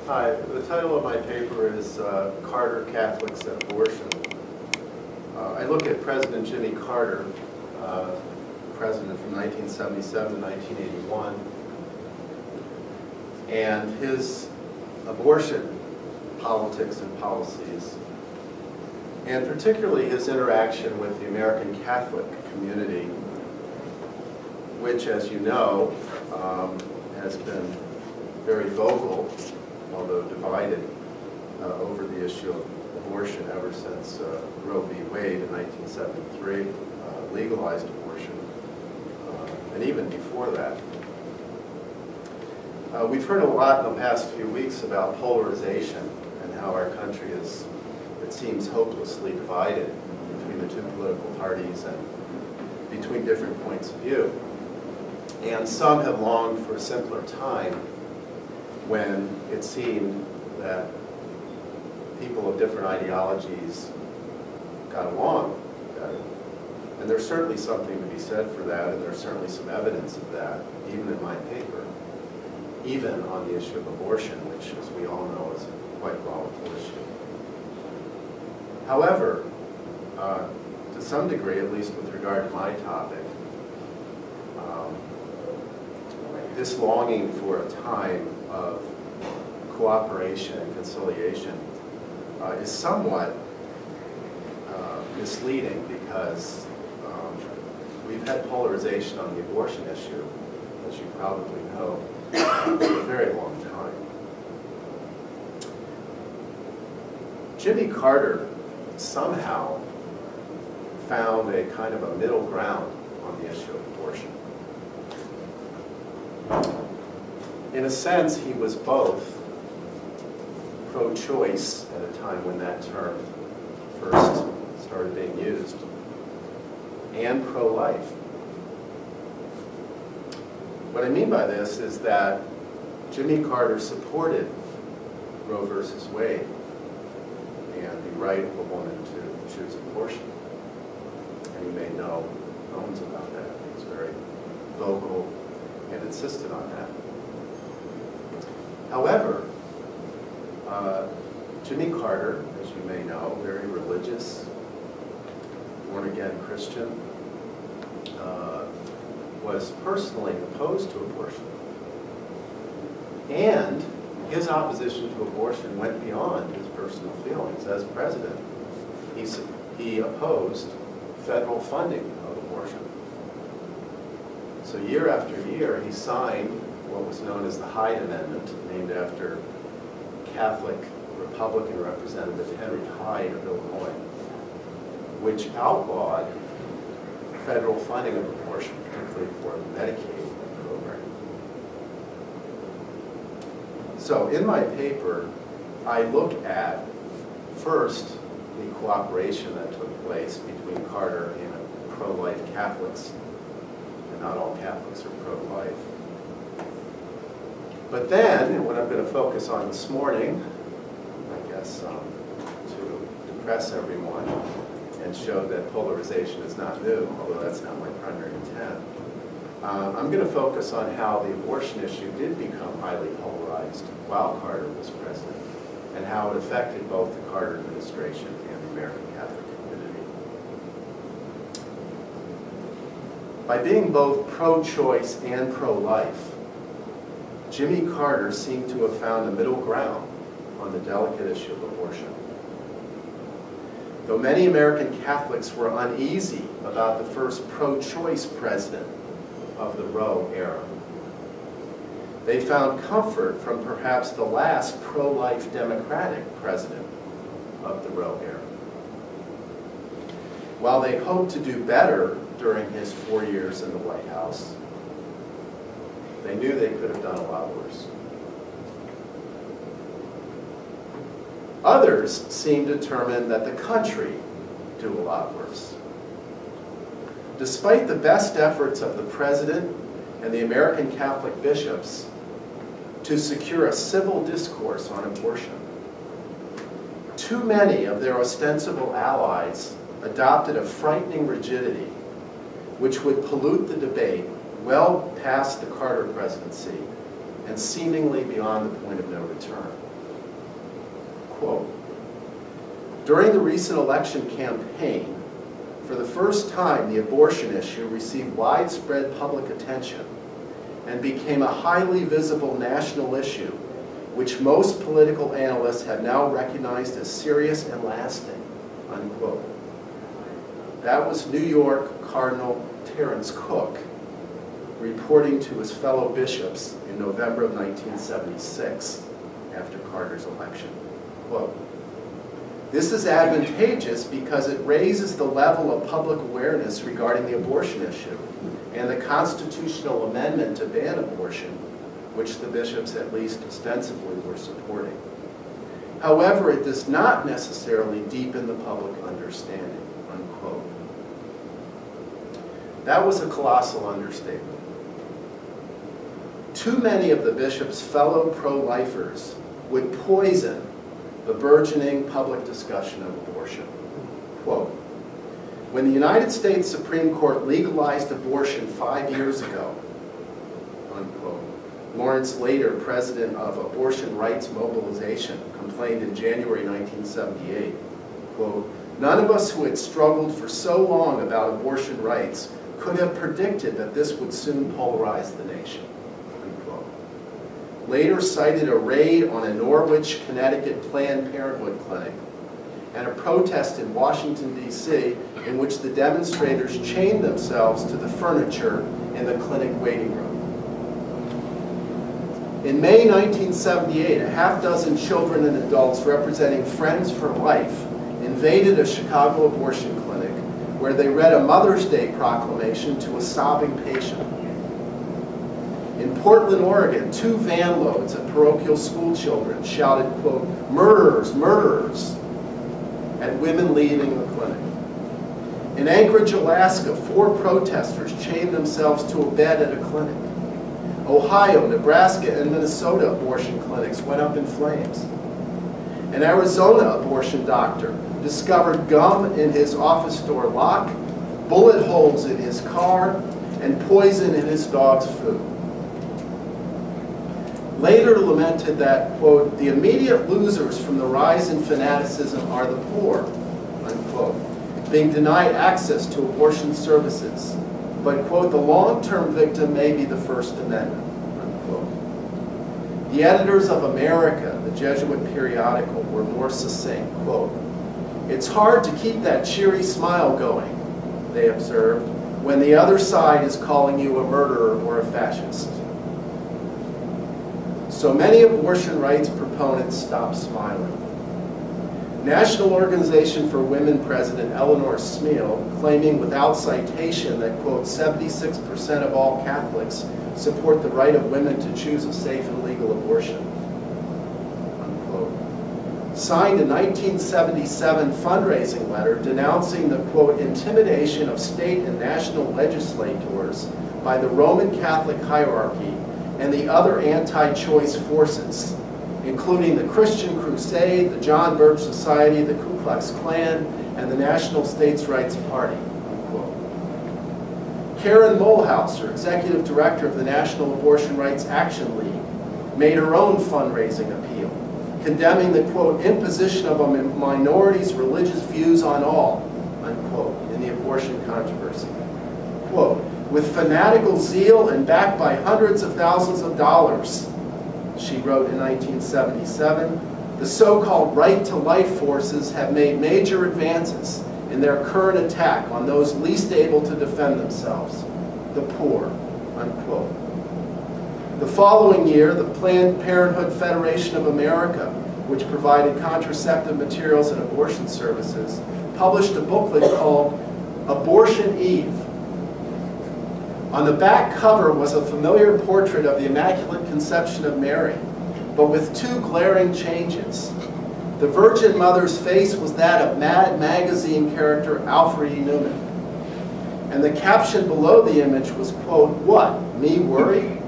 Hi, the title of my paper is Carter, Catholics, and Abortion. I look at President Jimmy Carter, president from 1977 to 1981, and his abortion politics and policies, and particularly his interaction with the American Catholic community, which, as you know, has been very vocal, although divided, over the issue of abortion ever since Roe v. Wade in 1973 legalized abortion, and even before that. We've heard a lot in the past few weeks about polarization and how our country is, it seems, hopelessly divided between the two political parties and between different points of view. And some have longed for a simpler time when it seemed that people of different ideologies got along better. And there's certainly something to be said for that, and there's certainly some evidence of that, even in my paper, even on the issue of abortion, which, as we all know, is a quite volatile issue. However, to some degree, at least with regard to my topic, this longing for a time of cooperation and conciliation is somewhat misleading, because we've had polarization on the abortion issue, as you probably know, for a very long time. Jimmy Carter somehow found a kind of a middle ground on the issue of abortion. In a sense, he was both pro-choice at a time when that term first started being used, and pro-life. What I mean by this is that Jimmy Carter supported Roe versus Wade and the right of a woman to choose abortion. And he made no bones about that. He was very vocal and insisted on that. However, Jimmy Carter, as you may know, very religious, born-again Christian, was personally opposed to abortion. And his opposition to abortion went beyond his personal feelings. As president, he opposed federal funding of abortion. So year after year, he signed what was known as the Hyde Amendment, named after Catholic Republican Representative Henry Hyde of Illinois, which outlawed federal funding of abortion, particularly for the Medicaid program. So in my paper, I look at, first, the cooperation that took place between Carter and pro-life Catholics, and not all Catholics are pro-life. But then, what I'm going to focus on this morning, I guess to impress everyone and show that polarization is not new, although that's not my primary intent, I'm going to focus on how the abortion issue did become highly polarized while Carter was president, and how it affected both the Carter administration and the American Catholic community. By being both pro-choice and pro-life, Jimmy Carter seemed to have found a middle ground on the delicate issue of abortion. Though many American Catholics were uneasy about the first pro-choice president of the Roe era, they found comfort from perhaps the last pro-life Democratic president of the Roe era. While they hoped to do better during his 4 years in the White House, they knew they could have done a lot worse. Others seemed determined that the country do a lot worse. Despite the best efforts of the president and the American Catholic bishops to secure a civil discourse on abortion, too many of their ostensible allies adopted a frightening rigidity which would pollute the debate well past the Carter presidency and seemingly beyond the point of no return. Quote, during the recent election campaign, for the first time, the abortion issue received widespread public attention and became a highly visible national issue, which most political analysts have now recognized as serious and lasting, unquote. That was New York Cardinal Terence Cook reporting to his fellow bishops in November of 1976 after Carter's election. Quote, this is advantageous because it raises the level of public awareness regarding the abortion issue and the constitutional amendment to ban abortion, which the bishops at least ostensibly were supporting. However, it does not necessarily deepen the public understanding, unquote. That was a colossal understatement. Too many of the bishop's fellow pro-lifers would poison the burgeoning public discussion of abortion. Quote, when the United States Supreme Court legalized abortion 5 years ago, unquote, Lawrence, later president of Abortion Rights Mobilization, complained in January 1978, quote, none of us who had struggled for so long about abortion rights could have predicted that this would soon polarize the nation. Later cited a raid on a Norwich, Connecticut Planned Parenthood clinic and a protest in Washington, D.C., in which the demonstrators chained themselves to the furniture in the clinic waiting room. In May 1978, a half-dozen children and adults representing Friends for Life invaded a Chicago abortion clinic where they read a Mother's Day proclamation to a sobbing patient. In Portland, Oregon, 2 van loads of parochial school children shouted, quote, murderers, murderers, at women leaving the clinic. In Anchorage, Alaska, 4 protesters chained themselves to a bed at a clinic. Ohio, Nebraska, and Minnesota abortion clinics went up in flames. An Arizona abortion doctor discovered gum in his office door lock, bullet holes in his car, and poison in his dog's food. Later lamented that, quote, the immediate losers from the rise in fanaticism are the poor, unquote, being denied access to abortion services. But, quote, the long-term victim may be the First Amendment, unquote. The editors of America, the Jesuit periodical, were more succinct, quote, it's hard to keep that cheery smile going, they observed, when the other side is calling you a murderer or a fascist. So many abortion rights proponents stopped smiling. National Organization for Women President Eleanor Smeal, claiming without citation that, quote, 76% of all Catholics support the right of women to choose a safe and legal abortion, unquote, signed a 1977 fundraising letter denouncing the, quote, intimidation of state and national legislators by the Roman Catholic hierarchy and the other anti-choice forces, including the Christian Crusade, the John Birch Society, the Ku Klux Klan, and the National States Rights Party, unquote. Karen Mulhauser, executive director of the National Abortion Rights Action League, made her own fundraising appeal, condemning the, quote, imposition of a minority's religious views on all, unquote, in the abortion controversy. Quote, with fanatical zeal and backed by hundreds of thousands of dollars, she wrote in 1977, the so-called right-to-life forces have made major advances in their current attack on those least able to defend themselves, the poor, unquote. The following year, the Planned Parenthood Federation of America, which provided contraceptive materials and abortion services, published a booklet called Abortion Eve. On the back cover was a familiar portrait of the Immaculate Conception of Mary, but with 2 glaring changes. The Virgin Mother's face was that of Mad Magazine character Alfred E. Newman. And the caption below the image was, quote, what, me worry?